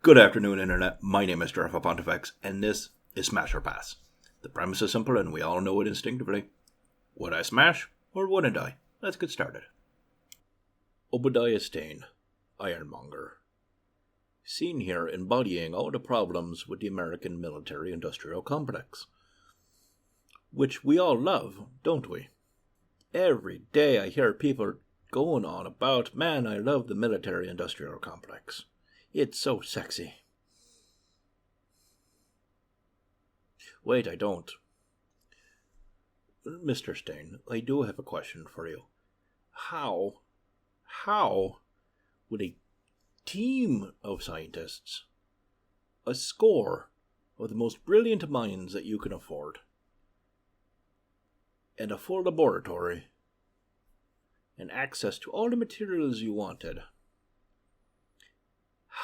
Good afternoon, Internet. My name is Jeff Pontifex, and this is Smash or Pass. The premise is simple, and we all know it instinctively. Would I smash, or wouldn't I? Let's get started. Obadiah Stane, Ironmonger. Seen here embodying all the problems with the American military-industrial complex. Which we all love, don't we? Every day I hear people going on about, man, I love the military-industrial complex. It's so sexy. Wait, I don't. Mr. Stane, I do have a question for you. How would a team of scientists, a score of the most brilliant minds that you can afford, and a full laboratory, and access to all the materials you wanted,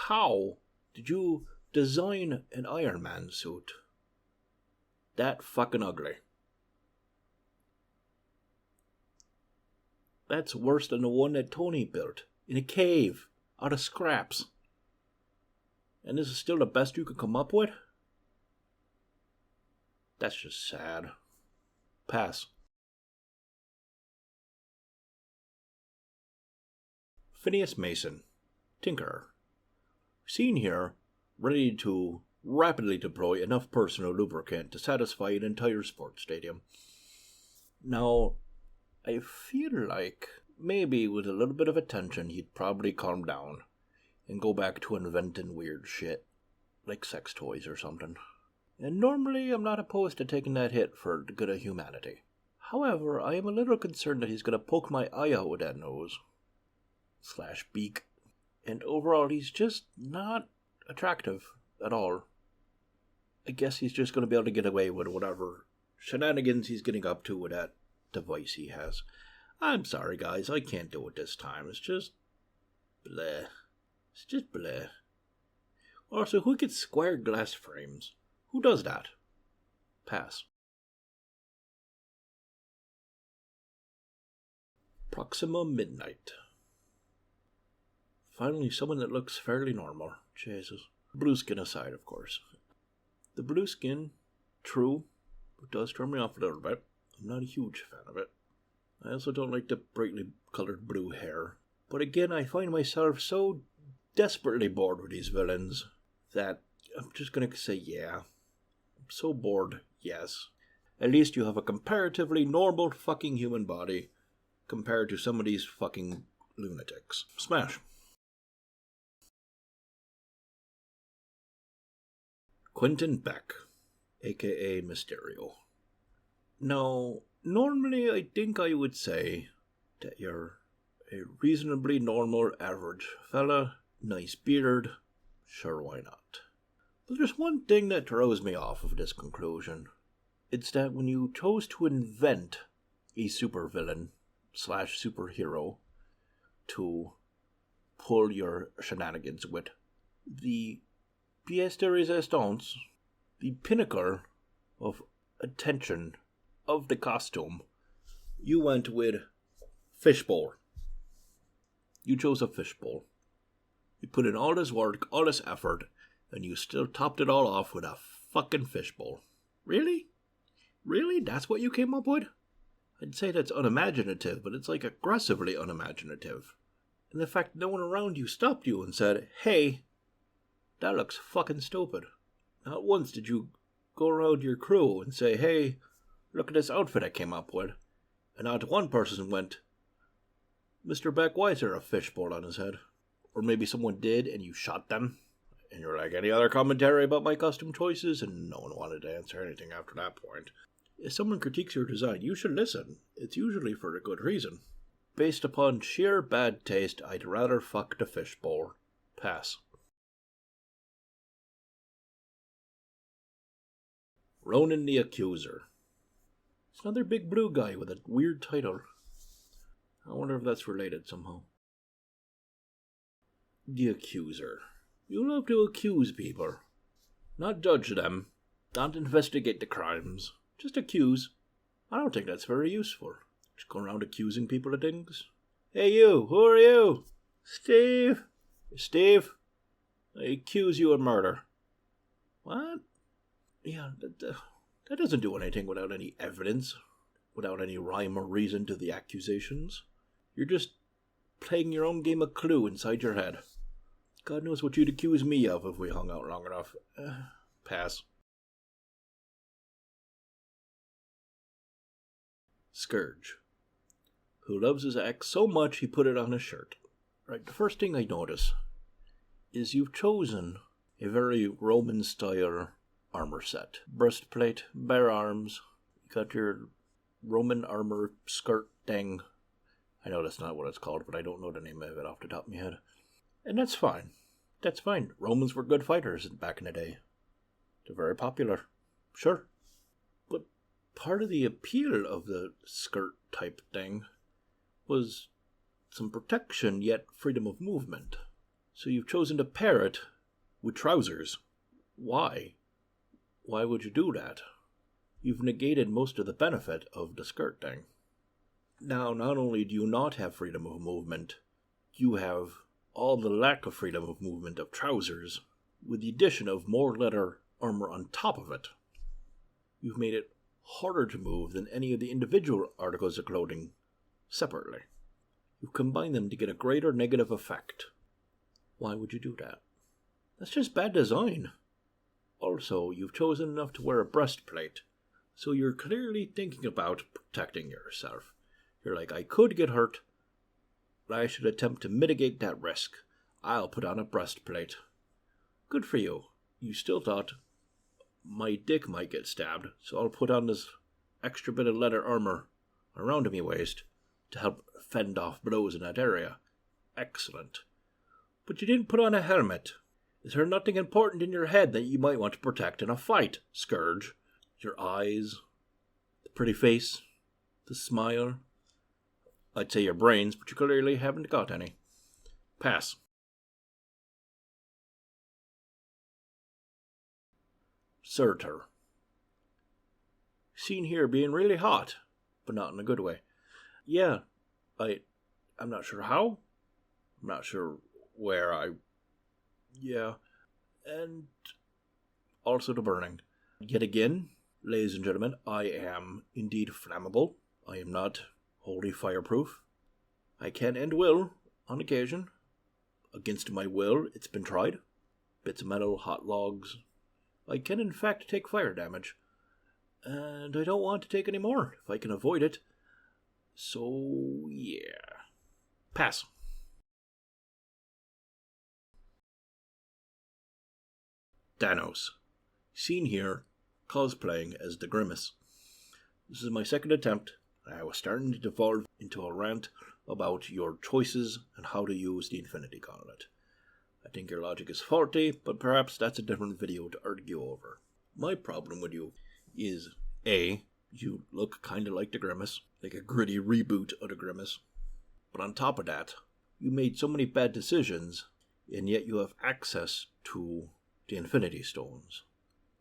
how did you design an Iron Man suit that fucking ugly? That's worse than the one that Tony built in a cave out of scraps. And this is still the best you could come up with? That's just sad. Pass. Phineas Mason, Tinkerer. Seen here, ready to rapidly deploy enough personal lubricant to satisfy an entire sports stadium. Now, I feel like maybe with a little bit of attention he'd probably calm down and go back to inventing weird shit, like sex toys or something. And normally I'm not opposed to taking that hit for the good of humanity. However, I am a little concerned that he's going to poke my eye out with that nose. / beak. And overall, he's just not attractive at all. I guess he's just going to be able to get away with whatever shenanigans he's getting up to with that device he has. I'm sorry, guys. I can't do it this time. It's just bleh. It's just bleh. Also, who gets square glass frames? Who does that? Pass. Proxima Midnight. Finally, someone that looks fairly normal. Jesus. Blue skin aside, of course. The blue skin, true, it does turn me off a little bit. I'm not a huge fan of it. I also don't like the brightly colored blue hair. But again, I find myself so desperately bored with these villains that I'm just going to say yeah. I'm so bored, yes. At least you have a comparatively normal fucking human body compared to some of these fucking lunatics. Smash. Quentin Beck, a.k.a. Mysterio. Now, normally I think I would say that you're a reasonably normal, average fella, nice beard, sure, why not? But there's one thing that throws me off of this conclusion. It's that when you chose to invent a supervillain / superhero to pull your shenanigans with, the pièce de résistance, the pinnacle of attention of the costume, you went with fishbowl. You chose a fishbowl. You put in all this work, all this effort, and you still topped it all off with a fucking fishbowl. Really? Really? That's what you came up with? I'd say that's unimaginative, but it's like aggressively unimaginative. And the fact no one around you stopped you and said, hey, that looks fucking stupid. Not once did you go around your crew and say, hey, look at this outfit I came up with. And not one person went, Mr. Beck, why is there a fishbowl on his head? Or maybe someone did and you shot them. And you're like, any other commentary about my costume choices? And no one wanted to answer anything after that point. If someone critiques your design, you should listen. It's usually for a good reason. Based upon sheer bad taste, I'd rather fuck the fishbowl. Pass. Ronan the Accuser. It's another big blue guy with a weird title. I wonder if that's related somehow. The Accuser. You love to accuse people. Not judge them. Don't investigate the crimes. Just accuse. I don't think that's very useful. Just go around accusing people of things. Hey you, who are you? Steve. Steve? I accuse you of murder. What? Yeah, that doesn't do anything without any evidence, without any rhyme or reason to the accusations. You're just playing your own game of Clue inside your head. God knows what you'd accuse me of if we hung out long enough. Pass. Scourge, who loves his axe so much he put it on his shirt. Right, the first thing I notice is you've chosen a very Roman-style armor set. Breastplate, bare arms, you got your Roman armor skirt thing. I know that's not what it's called, but I don't know the name of it off the top of my head. And that's fine. That's fine. Romans were good fighters back in the day. They're very popular. Sure. But part of the appeal of the skirt type thing was some protection, yet freedom of movement. So you've chosen to pair it with trousers. Why? Why would you do that? You've negated most of the benefit of the skirt thing. Now, not only do you not have freedom of movement, you have all the lack of freedom of movement of trousers, with the addition of more leather armor on top of it. You've made it harder to move than any of the individual articles of clothing separately. You've combined them to get a greater negative effect. Why would you do that? That's just bad design. Also, you've chosen enough to wear a breastplate, so you're clearly thinking about protecting yourself. You're like, I could get hurt, but I should attempt to mitigate that risk. I'll put on a breastplate. Good for you. You still thought, my dick might get stabbed, so I'll put on this extra bit of leather armor around my waist to help fend off blows in that area. Excellent. But you didn't put on a helmet. Is there nothing important in your head that you might want to protect in a fight, Scourge? Your eyes, the pretty face, the smile. I'd say your brains, but you clearly haven't got any. Pass. Surtur. Seen here being really hot, but not in a good way. Yeah, I'm not sure how. I'm not sure where Yeah. And also the burning. Yet again, ladies and gentlemen, I am indeed flammable. I am not wholly fireproof. I can and will, on occasion. Against my will, it's been tried. Bits of metal, hot logs. I can in fact take fire damage. And I don't want to take any more, if I can avoid it. So, yeah. Pass. Thanos. Seen here, cosplaying as the Grimace. This is my second attempt, and I was starting to devolve into a rant about your choices and how to use the Infinity Gauntlet. I think your logic is faulty, but perhaps that's a different video to argue over. My problem with you is, A, you look kinda like the Grimace, like a gritty reboot of the Grimace. But on top of that, you made so many bad decisions, and yet you have access to the Infinity Stones.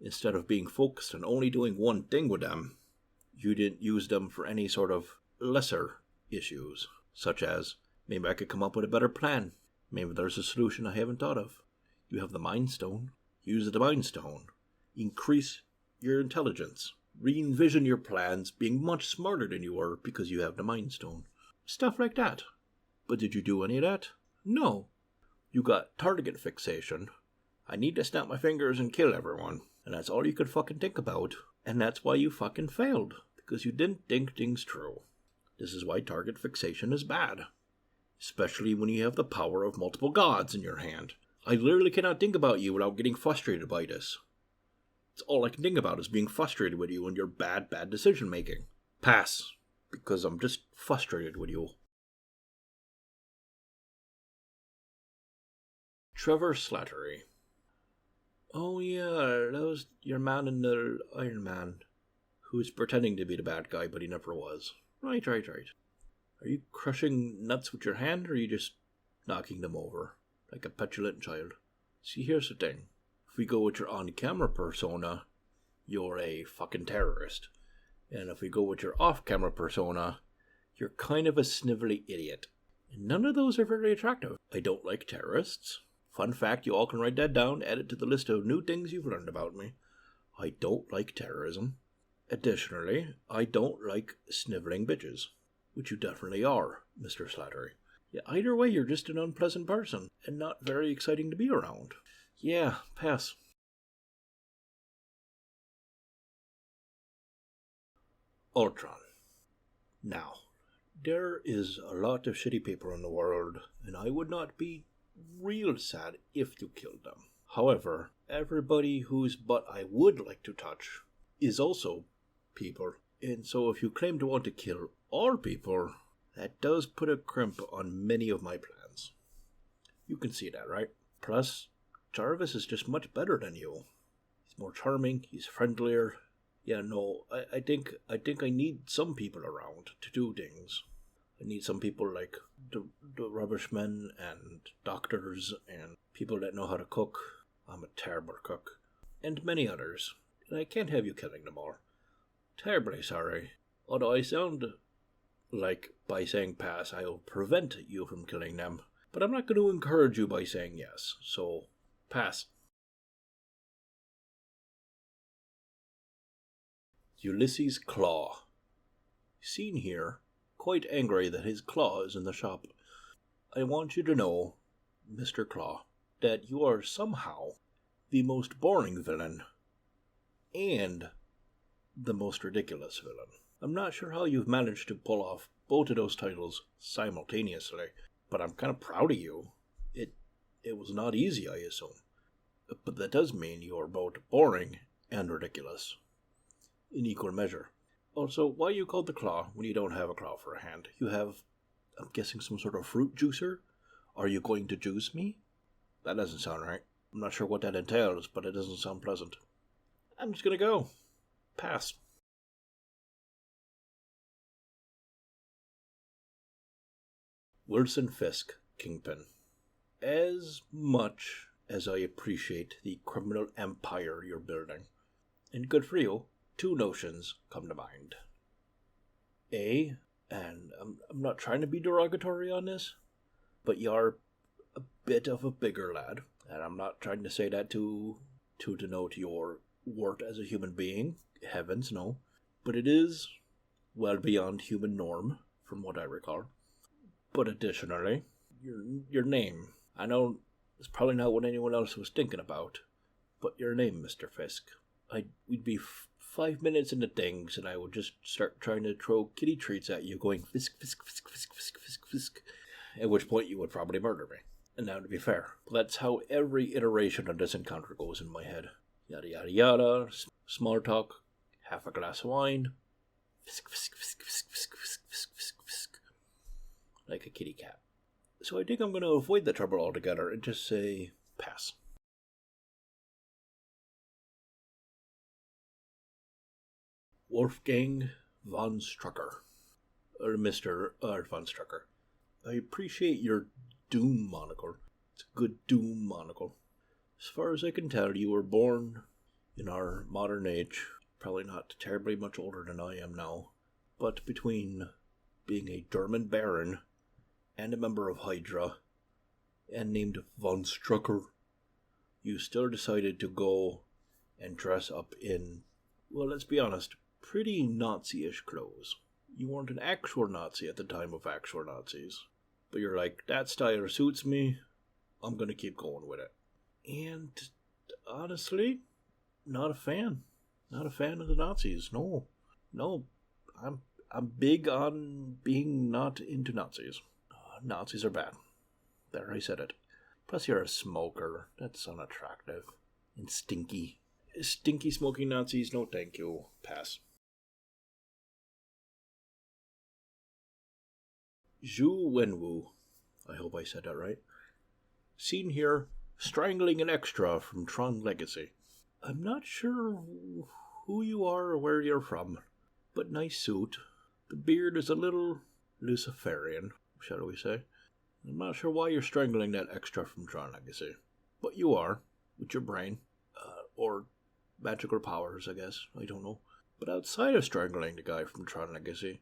Instead of being focused on only doing one thing with them, you didn't use them for any sort of lesser issues, such as, maybe I could come up with a better plan. Maybe there's a solution I haven't thought of. You have the Mind Stone. Use the Mind Stone. Increase your intelligence. Re-envision your plans being much smarter than you were because you have the Mind Stone. Stuff like that. But did you do any of that? No. You got target fixation. I need to snap my fingers and kill everyone. And that's all you could fucking think about. And that's why you fucking failed. Because you didn't think things through. This is why target fixation is bad. Especially when you have the power of multiple gods in your hand. I literally cannot think about you without getting frustrated by this. It's all I can think about is being frustrated with you and your bad decision making. Pass. Because I'm just frustrated with you. Trevor Slattery. Oh yeah, that was your man in the Iron Man, who's pretending to be the bad guy, but he never was. Right. Are you crushing nuts with your hand, or are you just knocking them over, like a petulant child? See, here's the thing. If we go with your on-camera persona, you're a fucking terrorist. And if we go with your off-camera persona, you're kind of a snivelly idiot. And none of those are very attractive. I don't like terrorists. Fun fact, you all can write that down, add it to the list of new things you've learned about me. I don't like terrorism. Additionally, I don't like sniveling bitches, which you definitely are, Mr. Slattery. Yeah, either way, you're just an unpleasant person, and not very exciting to be around. Yeah, pass. Ultron. Now, there is a lot of shitty people in the world, and I would not be real sad if you killed them. However, everybody whose butt I would like to touch is also people, and so if you claim to want to kill all people, that does put a crimp on many of my plans. You can see that, right? Plus, Jarvis is just much better than you. He's more charming, he's friendlier. Yeah, no, I think I need some people around to do things. I need some people like the rubbishmen and doctors and people that know how to cook. I'm a terrible cook. And many others. And I can't have you killing them all. Terribly sorry. Although I sound like by saying pass I will prevent you from killing them. But I'm not going to encourage you by saying yes. So, pass. Ulysses Claw. Seen here, quite angry that his claw is in the shop. I want you to know, Mr. Claw, that you are somehow the most boring villain and the most ridiculous villain. I'm not sure how you've managed to pull off both of those titles simultaneously, but I'm kind of proud of you. It was not easy, I assume. But that does mean you are both boring and ridiculous. In equal measure. Also, why are you called the Claw when you don't have a claw for a hand? You have, I'm guessing, some sort of fruit juicer? Are you going to juice me? That doesn't sound right. I'm not sure what that entails, but it doesn't sound pleasant. I'm just gonna go. Pass. Wilson Fisk, Kingpin. As much as I appreciate the criminal empire you're building, and good for you, two notions come to mind. A, and I'm not trying to be derogatory on this, but you are a bit of a bigger lad, and I'm not trying to say that to denote your worth as a human being. Heavens, no. But it is well beyond human norm, from what I recall. But additionally, your name. I know it's probably not what anyone else was thinking about, but your name, Mr. Fisk. We'd be 5 minutes into things, and I would just start trying to throw kitty treats at you, going Fisk, Fisk, Fisk, Fisk, Fisk, Fisk, Fisk. At which point you would probably murder me. And now, to be fair, that's how every iteration of this encounter goes in my head. Yada yada yada, small talk, half a glass of wine, Fisk, Fisk, Fisk, Fisk, Fisk, Fisk, Fisk, Fisk, Fisk. Like a kitty cat. So I think I'm going to avoid the trouble altogether and just say pass. Wolfgang von Strucker. Or Mr. von Strucker. I appreciate your Doom monocle. It's a good Doom monocle. As far as I can tell, you were born in our modern age. Probably not terribly much older than I am now. But between being a German baron and a member of Hydra, and named von Strucker, you still decided to go and dress up in, well, let's be honest, pretty Nazi-ish clothes. You weren't an actual Nazi at the time of actual Nazis, but you're like, that style suits me, I'm gonna keep going with it. And honestly, not a fan. Not a fan of the Nazis. No, I'm big on being not into Nazis. Nazis are bad. There, I said it. Plus, you're a smoker. That's unattractive. And stinky. Stinky smoking Nazis, no thank you. Pass. Zhu Wenwu. I hope I said that right. Seen here, strangling an extra from Tron Legacy. I'm not sure who you are or where you're from, but nice suit. The beard is a little Luciferian, shall we say. I'm not sure why you're strangling that extra from Tron Legacy, but you are, with your brain, or magical powers, I guess, I don't know. But outside of strangling the guy from Tron Legacy,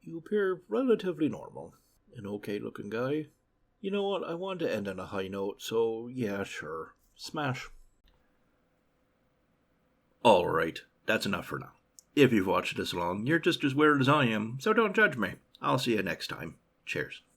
you appear relatively normal. An okay-looking guy, You know what? I want to end on a high note, so yeah, sure. Smash. Alright, that's enough for now. If you've watched this long, you're just as weird as I am, so don't judge me. I'll see you next time. Cheers.